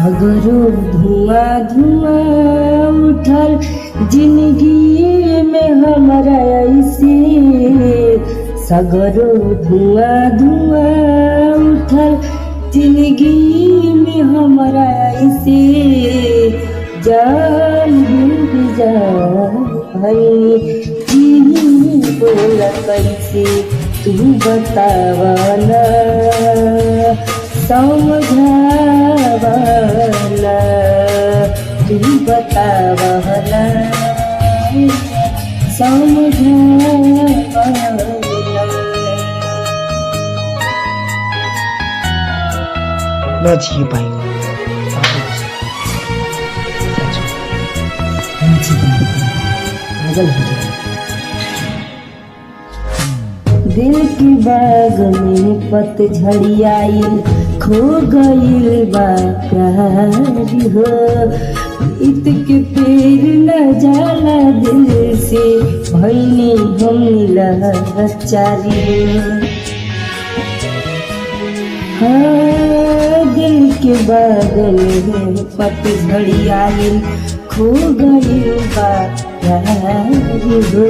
सगरो धुआं धुआं उठल जिंदगी में हमारा ऐसे, सगरो धुआं धुआं उठल जिंदगी में हमारा ऐसे, जान भी जा भाई जी बोला कैसे तू बतावना समझावना, तू बतावना समझावना। मैं जी पाएंगा पागल हो जाए। दिल की बाग में पतझड़ी आइल, खो गइल बा प्यार हो, इत के पेड़ न जाला दिल से, भइनी हम लाचारी हो। हाँ दिल के बाग में पतझड़ी आइल, खो गइल बा प्यार हो,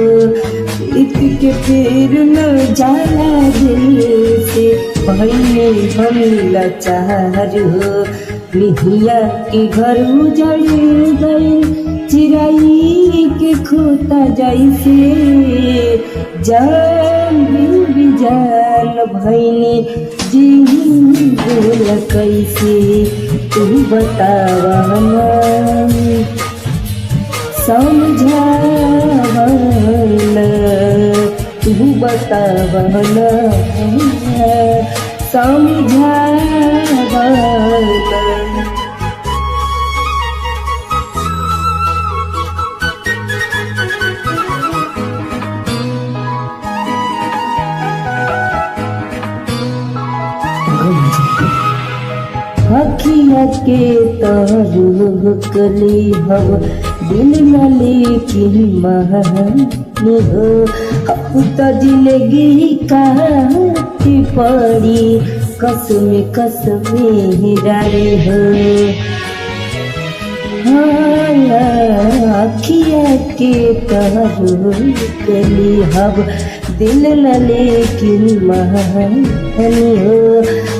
इसके पेड़ न जाला दिल से, भइले हम लाचार हो। निहिया के घर उजड़ गइल, चिराई के खोता जैसे, जान भी जान भइनी जी बोल कैसे तू बतावना समझावना, तू बतावना समझावना। अखिया के तारुह कली हम दिल न लेकिन महानी हो, अब तो जिंदगी काटी पड़ी कसम कसम डाले हो। अखिया के तारुह कली हम दिल न लेकिन महानी हो,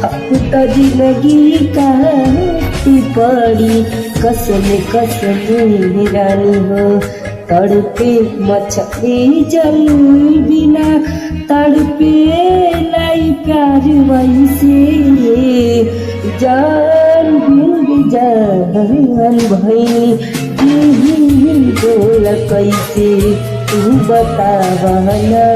अब तो जिंदगी काटी पड़ी कसम कसम रानी हो। तड़पे मछली जल बिना तड़पे लाई प्यार वैसे, जान भी जान भई बोल कैसे तू बतावना।